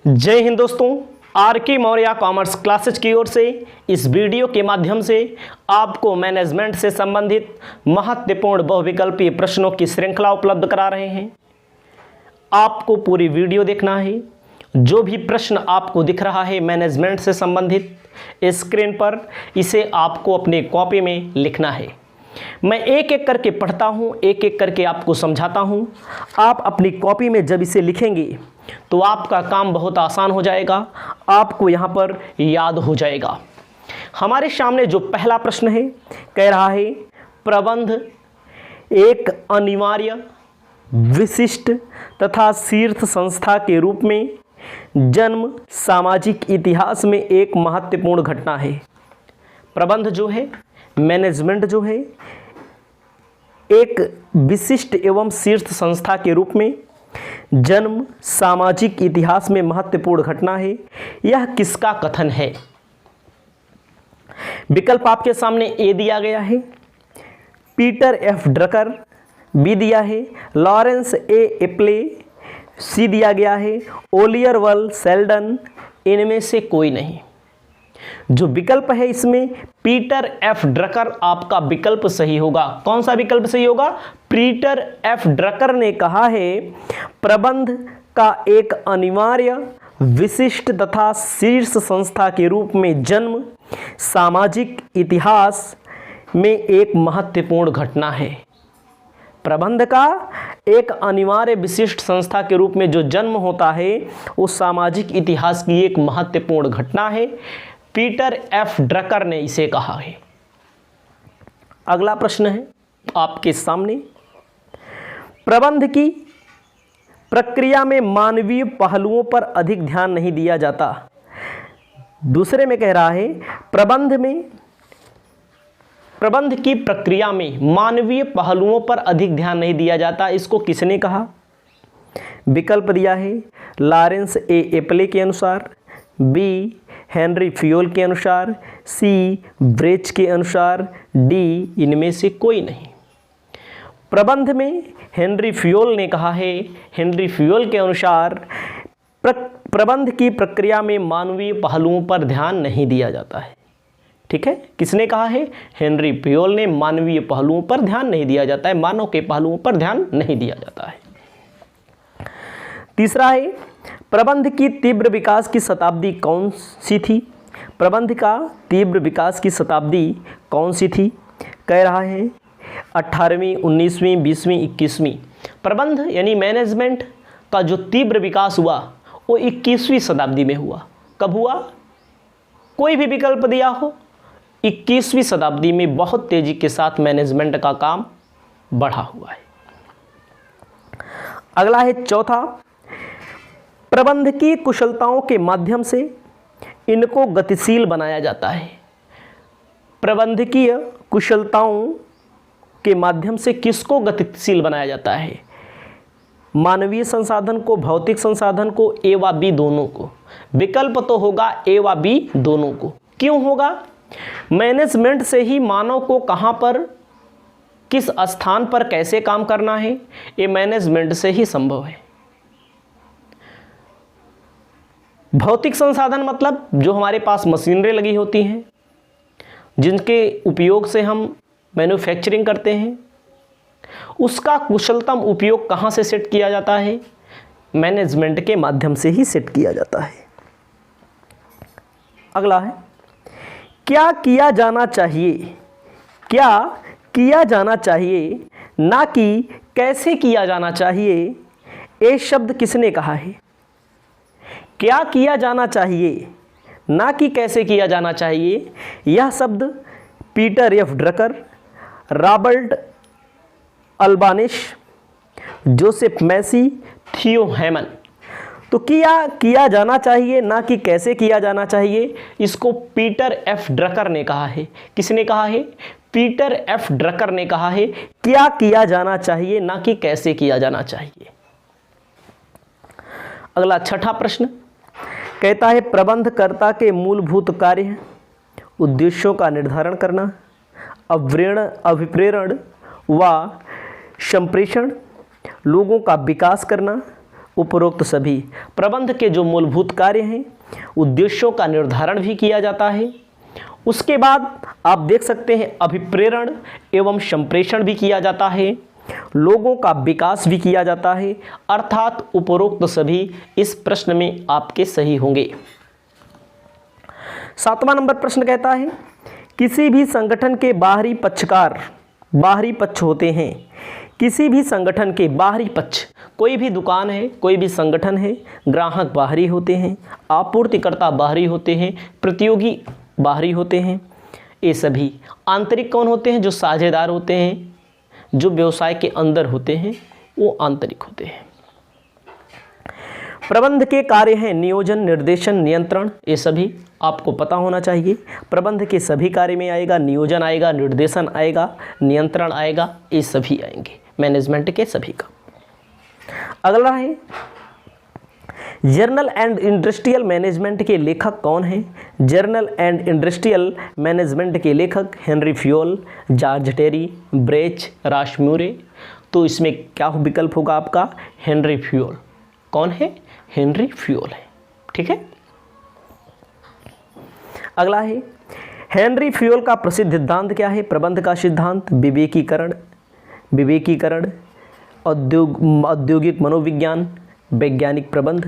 जय हिंद दोस्तों, आर के मौर्य कॉमर्स क्लासेज की ओर से इस वीडियो के माध्यम से आपको मैनेजमेंट से संबंधित महत्वपूर्ण बहुविकल्पीय प्रश्नों की श्रृंखला उपलब्ध करा रहे हैं। आपको पूरी वीडियो देखना है। जो भी प्रश्न आपको दिख रहा है मैनेजमेंट से संबंधित स्क्रीन पर, इसे आपको अपने कॉपी में लिखना है। मैं एक एक करके पढ़ता हूँ, एक एक करके आपको समझाता हूँ। आप अपनी कॉपी में जब इसे लिखेंगे तो आपका काम बहुत आसान हो जाएगा, आपको यहाँ पर याद हो जाएगा। हमारे सामने जो पहला प्रश्न है, कह रहा है प्रबंध एक अनिवार्य, विशिष्ट तथा शीर्ष संस्था के रूप में जन्म सामाजिक इतिहास में एक महत्वपूर्ण घटना है। प्रबंध जो है, मैनेजमेंट जो है, एक विशिष्ट एवं शीर्ष संस्था के रूप में जन्म सामाजिक इतिहास में महत्वपूर्ण घटना है। यह किसका कथन है? विकल्प आपके सामने ए दिया गया है, पीटर एफ ड्रकर, बी दिया है लॉरेंस ए एप्ले, सी दिया गया है ओलियर वल सेल्डन, इनमें से कोई नहीं। जो विकल्प है इसमें पीटर एफ ड्रकर आपका विकल्प सही होगा। कौन सा विकल्प सही होगा? पीटर एफ ड्रकर ने कहा है प्रबंध का एक अनिवार्य, विशिष्ट तथा शीर्ष संस्था के रूप में जन्म सामाजिक इतिहास में एक महत्वपूर्ण घटना है। प्रबंध का एक अनिवार्य विशिष्ट संस्था के रूप में जो जन्म होता है वो सामाजिक इतिहास की एक महत्वपूर्ण घटना है। पीटर एफ ड्रकर ने इसे कहा है। अगला प्रश्न है आपके सामने, प्रबंध की प्रक्रिया में मानवीय पहलुओं पर अधिक ध्यान नहीं दिया जाता। दूसरे में कह रहा है प्रबंध की प्रक्रिया में मानवीय पहलुओं पर अधिक ध्यान नहीं दिया जाता। इसको किसने कहा? विकल्प दिया है लॉरेंस ए एप्ले के अनुसार, बी हेनरी फ्योल के अनुसार, सी ब्रेच के अनुसार, डी इनमें से कोई नहीं। प्रबंध में हेनरी फ्योल ने कहा है, हेनरी फ्योल के अनुसार प्रबंध की प्रक्रिया में मानवीय पहलुओं पर ध्यान नहीं दिया जाता है। ठीक है, किसने कहा है? हेनरी फ्योल ने मानवीय पहलुओं पर ध्यान नहीं दिया जाता है, मानव के पहलुओं पर ध्यान नहीं दिया जाता है। तीसरा है प्रबंध की तीव्र विकास की शताब्दी कौन सी थी? प्रबंध का तीव्र विकास की शताब्दी कौन सी थी? कह रहा है 18वीं, 19वीं, 20वीं, 21वीं। प्रबंध यानी मैनेजमेंट का जो तीव्र विकास हुआ वो 21वीं शताब्दी में हुआ। कब हुआ? कोई भी विकल्प दिया हो, 21वीं शताब्दी में बहुत तेजी के साथ मैनेजमेंट का काम बढ़ा हुआ है। अगला है चौथा, प्रबंध की कुशलताओं के माध्यम से इनको गतिशील बनाया जाता है। प्रबंधकीय कुशलताओं के माध्यम से किसको गतिशील बनाया जाता है? मानवीय संसाधन को, भौतिक संसाधन को, ए व बी दोनों को। विकल्प तो होगा ए व बी दोनों को। क्यों होगा? मैनेजमेंट से ही मानव को कहाँ पर, किस स्थान पर कैसे काम करना है, ये मैनेजमेंट से ही संभव है। भौतिक संसाधन मतलब जो हमारे पास मशीनरी लगी होती हैं, जिनके उपयोग से हम मैन्युफैक्चरिंग करते हैं, उसका कुशलतम उपयोग कहाँ से सेट किया जाता है? मैनेजमेंट के माध्यम से ही सेट किया जाता है। अगला है क्या किया जाना चाहिए? क्या किया जाना चाहिए, ना कि कैसे किया जाना चाहिए। ये शब्द किसने कहा है? क्या किया जाना चाहिए, ना कि कैसे किया जाना चाहिए, यह शब्द Peter F Drucker, Robert Albanese, Joseph Massie, Theo Haimann. तो किया जाना चाहिए, ना कि कैसे किया जाना चाहिए, इसको पीटर एफ ड्रकर ने कहा है। किसने कहा है? पीटर एफ ड्रकर ने कहा है क्या किया जाना चाहिए, ना कि कैसे किया जाना चाहिए। अगला छठा प्रश्न कहता है प्रबंधकर्ता के मूलभूत कार्य उद्देश्यों का निर्धारण करना, अभिप्रेरण व संप्रेषण, लोगों का विकास करना, उपरोक्त सभी प्रबंध के जो मूलभूत कार्य हैं, उद्देश्यों का निर्धारण भी किया जाता है। उसके बाद आप देख सकते हैं अभिप्रेरण एवं संप्रेषण भी किया जाता है, लोगों का विकास भी किया जाता है, अर्थात उपरोक्त सभी इस प्रश्न में आपके सही होंगे। 7वां नंबर प्रश्न कहता है किसी भी संगठन के बाहरी पक्षकार बाहरी पक्ष होते हैं। किसी भी संगठन के बाहरी पक्ष, कोई भी दुकान है, कोई भी संगठन है, ग्राहक बाहरी होते हैं, आपूर्तिकर्ता बाहरी होते हैं, प्रतियोगी बाहरी होते हैं। ये सभी आंतरिक कौन होते हैं? जो साझेदार होते हैं, जो व्यवसाय के अंदर होते हैं, वो आंतरिक होते हैं। प्रबंध के कार्य हैं नियोजन, निर्देशन, नियंत्रण। ये सभी आपको पता होना चाहिए। प्रबंध के सभी कार्य में आएगा, नियोजन आएगा, निर्देशन आएगा, नियंत्रण आएगा, ये सभी आएंगे मैनेजमेंट के सभी का। अगला है जर्नल एंड इंडस्ट्रियल मैनेजमेंट के लेखक कौन हैं? जर्नल एंड इंडस्ट्रियल मैनेजमेंट के लेखक हेनरी फ्यूल, जॉर्ज टेरी, ब्रेच, राशम्यूरे। तो इसमें क्या विकल्प होगा आपका? Henry fuel. कौन है? हेनरी फ्यूल है। ठीक है। अगला है हेनरी फ्यूल का प्रसिद्ध सिद्धांत क्या है? प्रबंध का सिद्धांत, विवेकीकरण, औद्योगिक मनोविज्ञान, वैज्ञानिक प्रबंध।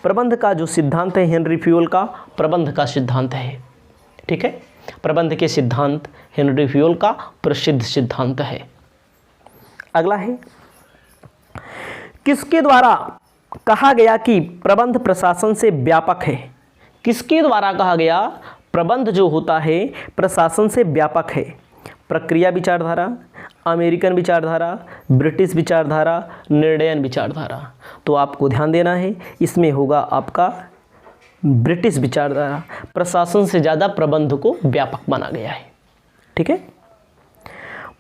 प्रबंध का जो सिद्धांत है हेनरी फ्यूल का, प्रबंध का सिद्धांत है। ठीक है। प्रबंध के सिद्धांत हेनरी फ्यूल का प्रसिद्ध सिद्धांत है। अगला है किसके द्वारा कहा गया कि प्रबंध प्रशासन से व्यापक है? किसके द्वारा कहा गया प्रबंध जो होता है प्रशासन से व्यापक है? प्रक्रिया विचारधारा, अमेरिकन विचारधारा, ब्रिटिश विचारधारा, निर्णयन विचारधारा। तो आपको ध्यान देना है, इसमें होगा आपका ब्रिटिश विचारधारा। प्रशासन से ज़्यादा प्रबंध को व्यापक माना गया है। ठीक है।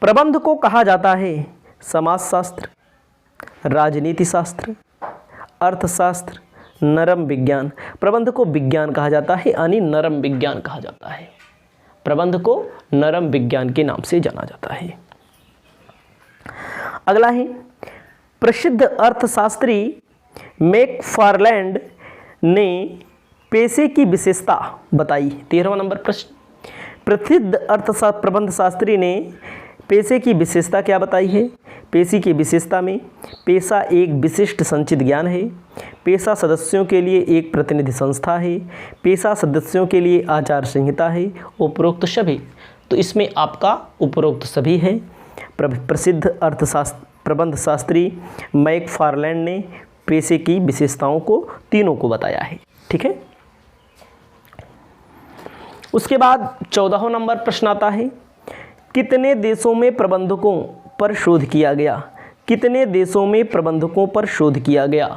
प्रबंध को कहा जाता है समाजशास्त्र, राजनीति शास्त्र, अर्थशास्त्र, नरम विज्ञान। प्रबंध को विज्ञान कहा जाता है, यानी नरम विज्ञान कहा जाता है। प्रबंध को नरम विज्ञान के नाम से जाना जाता है। अगला है प्रसिद्ध अर्थशास्त्री मैकफार्लैंड ने पेशे की विशेषता बताई। 13वां नंबर प्रश्न, प्रसिद्ध प्रबंध शास्त्री ने पेशे की विशेषता क्या बताई है? पेशे की विशेषता में पेशा एक विशिष्ट संचित ज्ञान है, पेशा सदस्यों के लिए एक प्रतिनिधि संस्था है, पेशा सदस्यों के लिए आचार संहिता है, उपरोक्त सभी। तो इसमें आपका उपरोक्त सभी है। प्रसिद्ध प्रबंध शास्त्री मैकफार्लैंड ने पेशे की विशेषताओं को तीनों को बताया है। ठीक है। उसके बाद 14वां नंबर प्रश्न आता है कितने देशों में प्रबंधकों पर शोध किया गया? कितने देशों में प्रबंधकों पर शोध किया गया?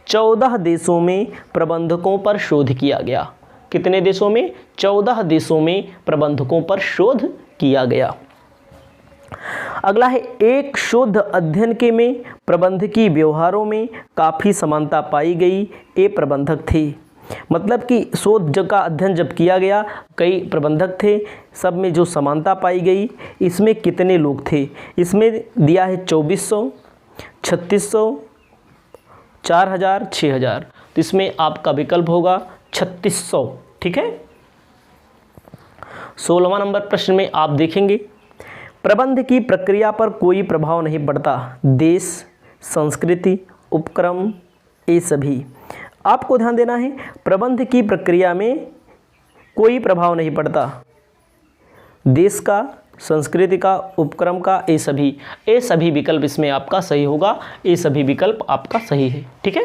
14 देशों में प्रबंधकों पर शोध किया गया। कितने देशों में? 14 देशों में प्रबंधकों पर शोध किया गया। अगला है एक शोध अध्ययन के में प्रबंधकीय व्यवहारों में काफ़ी समानता पाई गई। ये प्रबंधक थे। मतलब कि शोध का अध्ययन जब किया गया, कई प्रबंधक थे, सब में जो समानता पाई गई। इसमें कितने लोग थे? इसमें दिया है 2400, 3600, 4000, 6000। तो इसमें आपका विकल्प होगा 3600। ठीक है। 16वां नंबर प्रश्न में आप देखेंगे प्रबंध की प्रक्रिया पर कोई प्रभाव नहीं पड़ता। देश, संस्कृति, उपक्रम, ये सभी आपको ध्यान देना है। प्रबंध की प्रक्रिया में कोई प्रभाव नहीं पड़ता। देश का, संस्कृति का, उपक्रम का, ये सभी विकल्प इसमें आपका सही होगा। ये सभी विकल्प आपका सही है। ठीक है।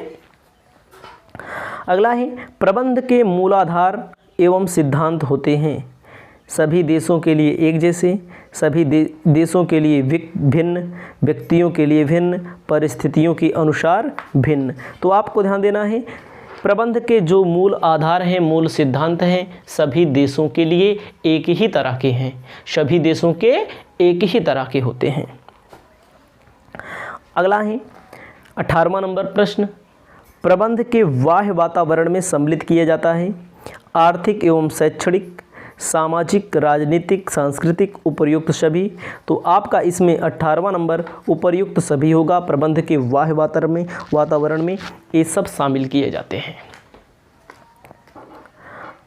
अगला है प्रबंध के मूलाधार एवं सिद्धांत होते हैं सभी देशों के लिए एक जैसे, सभी देशों के लिए भिन्न, व्यक्तियों के लिए भिन्न, परिस्थितियों के अनुसार भिन्न। तो आपको ध्यान देना है प्रबंध के जो मूल आधार हैं, मूल सिद्धांत हैं, सभी देशों के लिए एक ही तरह के हैं। सभी देशों के एक ही तरह के होते हैं। अगला है 18वां नंबर प्रश्न, प्रबंध के बाह्य वातावरण में सम्मिलित किया जाता है आर्थिक एवं शैक्षणिक, सामाजिक, राजनीतिक, सांस्कृतिक, उपर्युक्त सभी। तो आपका इसमें 18वां नंबर उपर्युक्त सभी होगा। प्रबंध के बाह्य वातावरण में ये सब शामिल किए जाते हैं।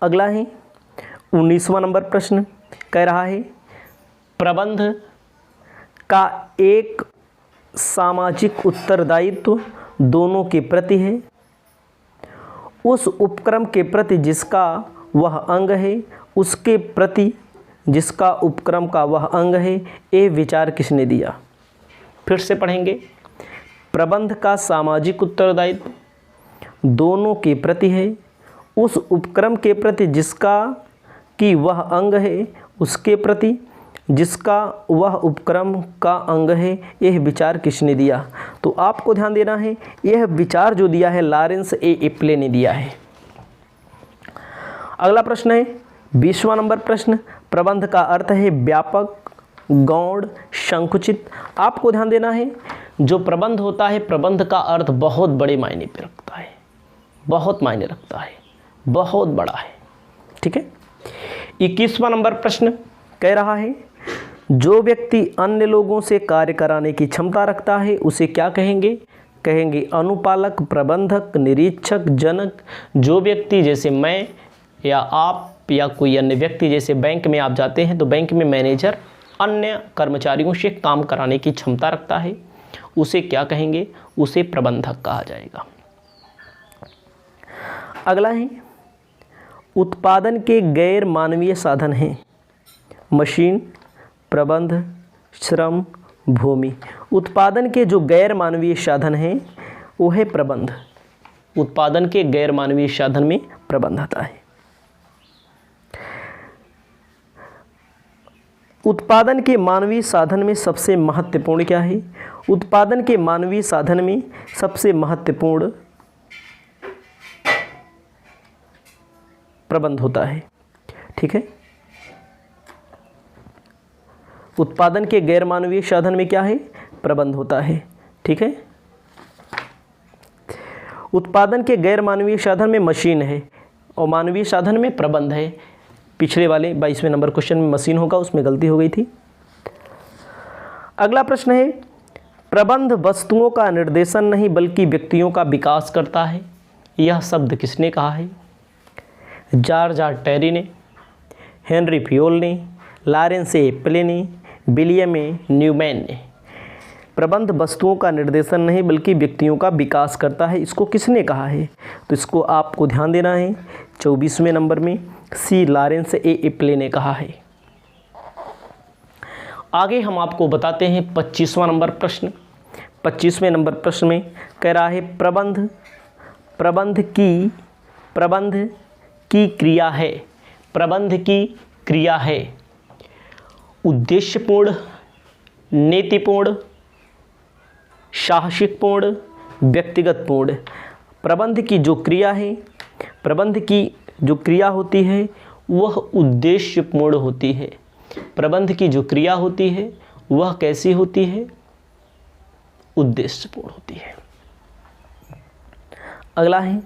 अगला है 19वां नंबर प्रश्न, कह रहा है प्रबंध का एक सामाजिक उत्तरदायित्व दोनों के प्रति है। उस उपक्रम के प्रति जिसका वह अंग है, उसके प्रति जिसका उपक्रम का वह अंग है, ये विचार किसने दिया? फिर से पढ़ेंगे। प्रबंध का सामाजिक उत्तरदायित्व दोनों के प्रति है। उस उपक्रम के प्रति जिसका कि वह अंग है, उसके प्रति जिसका वह उपक्रम का अंग है, यह विचार किसने दिया? तो आपको ध्यान देना है, यह विचार जो दिया है लॉरेंस ए इप्ले ने दिया है। अगला प्रश्न है 20वां नंबर प्रश्न, प्रबंध का अर्थ है व्यापक, गौण, संकुचित। आपको ध्यान देना है, जो प्रबंध होता है, प्रबंध का अर्थ बहुत बड़े मायने पे रखता है, बहुत मायने रखता है, बहुत बड़ा है। ठीक है। 21वां नंबर प्रश्न कह रहा है जो व्यक्ति अन्य लोगों से कार्य कराने की क्षमता रखता है उसे क्या कहेंगे? कहेंगे अनुपालक, प्रबंधक, निरीक्षक, जनक। जो व्यक्ति जैसे मैं या आप या कोई अन्य व्यक्ति, जैसे बैंक में आप जाते हैं तो बैंक में मैनेजर अन्य कर्मचारियों से काम कराने की क्षमता रखता है, उसे क्या कहेंगे? उसे प्रबंधक कहा जाएगा। अगला है उत्पादन के गैर मानवीय साधन हैं मशीन, प्रबंध, श्रम, भूमि। उत्पादन के जो गैर मानवीय साधन हैं वो है प्रबंध। उत्पादन के गैर मानवीय साधन में प्रबंध आता है। उत्पादन के मानवीय साधन में सबसे महत्वपूर्ण क्या है? उत्पादन के मानवीय साधन में सबसे महत्वपूर्ण प्रबंध होता है। ठीक है। उत्पादन के गैर मानवीय साधन में क्या है? प्रबंध होता है। ठीक है। उत्पादन के गैर मानवीय साधन में मशीन है और मानवीय साधन में प्रबंध है। पिछले वाले 22वें नंबर क्वेश्चन में मशीन होगा, उसमें गलती हो गई थी। अगला प्रश्न है प्रबंध वस्तुओं का निर्देशन नहीं बल्कि व्यक्तियों का विकास करता है। यह शब्द किसने कहा है? जॉर्ज आर टेरी ने, हेनरी फ्योल ने, लॉरेंस ए इप्ले ने, विलियम ए न्यूमैन ने। प्रबंध वस्तुओं का निर्देशन नहीं बल्कि व्यक्तियों का विकास करता है, इसको किसने कहा है? तो इसको आपको ध्यान देना है। 24वें नंबर में सी लॉरेंस ए इप्ले ने कहा है। आगे हम आपको बताते हैं 25वां नंबर प्रश्न। 25वें नंबर प्रश्न में कह रहा है प्रबंध की क्रिया है। प्रबंध की क्रिया है उद्देश्यपूर्ण, नीतिपूर्ण, साहसिकपूर्ण, व्यक्तिगतपूर्ण। प्रबंध की जो क्रिया है, प्रबंध की जो क्रिया होती है वह उद्देश्यपूर्ण होती है। प्रबंध की जो क्रिया होती है वह कैसी होती है? उद्देश्यपूर्ण होती है। अगला है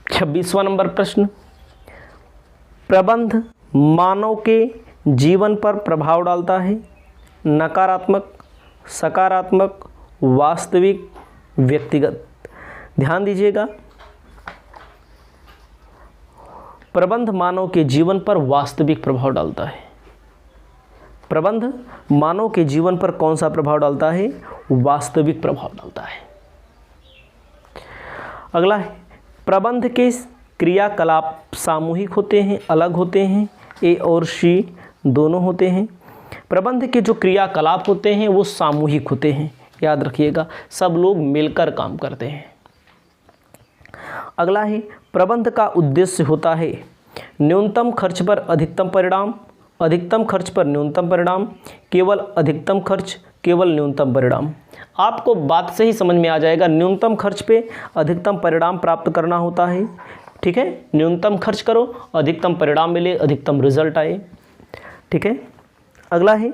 26वां नंबर प्रश्न, प्रबंध मानव के जीवन पर प्रभाव डालता है नकारात्मक, सकारात्मक, वास्तविक, व्यक्तिगत। ध्यान दीजिएगा, प्रबंध मानव के जीवन पर वास्तविक प्रभाव डालता है। प्रबंध मानव के जीवन पर कौन सा प्रभाव डालता है? वास्तविक प्रभाव डालता है। अगला है प्रबंध के क्रियाकलाप सामूहिक होते हैं, अलग होते हैं? ए और सी दोनों होते हैं। प्रबंध के जो क्रियाकलाप होते हैं वो सामूहिक होते हैं, याद रखिएगा, सब लोग मिलकर काम करते हैं। अगला है प्रबंध का उद्देश्य होता है न्यूनतम खर्च पर अधिकतम परिणाम, अधिकतम खर्च पर न्यूनतम परिणाम, केवल अधिकतम खर्च, केवल न्यूनतम परिणाम। आपको बात से ही समझ में आ जाएगा, न्यूनतम खर्च पे अधिकतम परिणाम प्राप्त करना होता है। ठीक है, न्यूनतम खर्च करो, अधिकतम परिणाम मिले, अधिकतम रिजल्ट आए। ठीक है। अगला है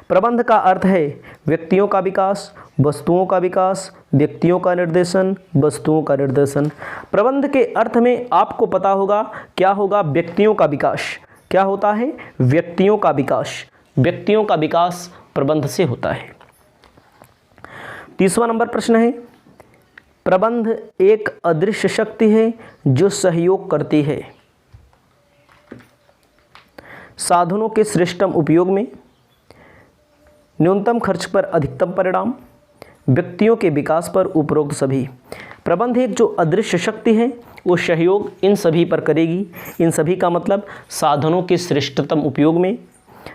प्रबंध का अर्थ है व्यक्तियों का विकास, वस्तुओं का विकास, व्यक्तियों का निर्देशन, वस्तुओं का निर्देशन। प्रबंध के अर्थ में आपको पता होगा क्या होगा, व्यक्तियों का विकास। क्या होता है, व्यक्तियों का विकास। व्यक्तियों का विकास प्रबंध से होता है। 30वां नंबर प्रश्न है, प्रबंध एक अदृश्य शक्ति है जो सहयोग करती है साधनों के श्रेष्ठतम उपयोग में, न्यूनतम खर्च पर अधिकतम परिणाम, व्यक्तियों के विकास पर उपरोक्त सभी। प्रबंध एक जो अदृश्य शक्ति है वो सहयोग इन सभी पर करेगी। इन सभी का मतलब साधनों के श्रेष्ठतम उपयोग में,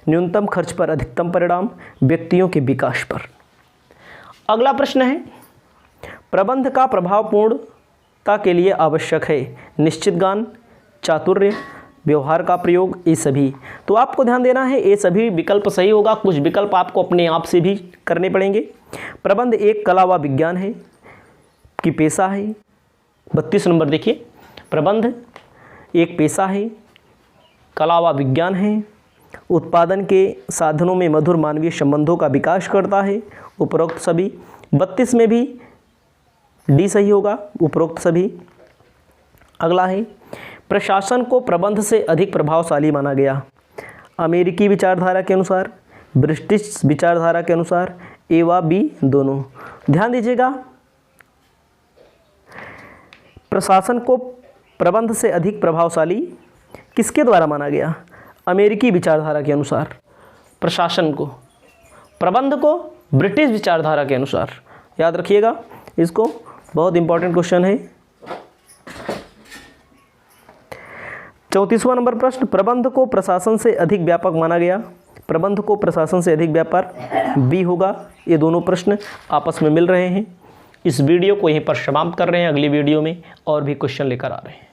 न्यूनतम खर्च पर अधिकतम परिणाम, व्यक्तियों के विकास पर। अगला प्रश्न है, प्रबंध का प्रभावपूर्णता के लिए आवश्यक है निश्चित ज्ञान, चातुर्य, व्यवहार का प्रयोग, ये सभी। तो आपको ध्यान देना है ये सभी विकल्प सही होगा, कुछ विकल्प आपको अपने आप से भी करने पड़ेंगे। प्रबंध एक कला व विज्ञान है कि पेशा है। 32 नंबर देखिए, प्रबंध एक पेशा है, कला व विज्ञान है, उत्पादन के साधनों में मधुर मानवीय संबंधों का विकास करता है, उपरोक्त सभी। 32 में भी डी सही होगा, उपरोक्त सभी। अगला है, प्रशासन को प्रबंध से अधिक प्रभावशाली माना गया अमेरिकी विचारधारा के अनुसार, ब्रिटिश विचारधारा के अनुसार, ए व बी दोनों। ध्यान दीजिएगा, प्रशासन को प्रबंध से अधिक प्रभावशाली किसके द्वारा माना गया, अमेरिकी विचारधारा के अनुसार। प्रशासन को, प्रबंध को ब्रिटिश विचारधारा के अनुसार। याद रखिएगा इसको, बहुत इंपॉर्टेंट क्वेश्चन है। 34वां नंबर प्रश्न, प्रबंध को प्रशासन से अधिक व्यापक माना गया। प्रबंध को प्रशासन से अधिक व्यापार, बी होगा। ये दोनों प्रश्न आपस में मिल रहे हैं। इस वीडियो को यहीं पर समाप्त कर रहे हैं, अगली वीडियो में और भी क्वेश्चन लेकर आ रहे हैं।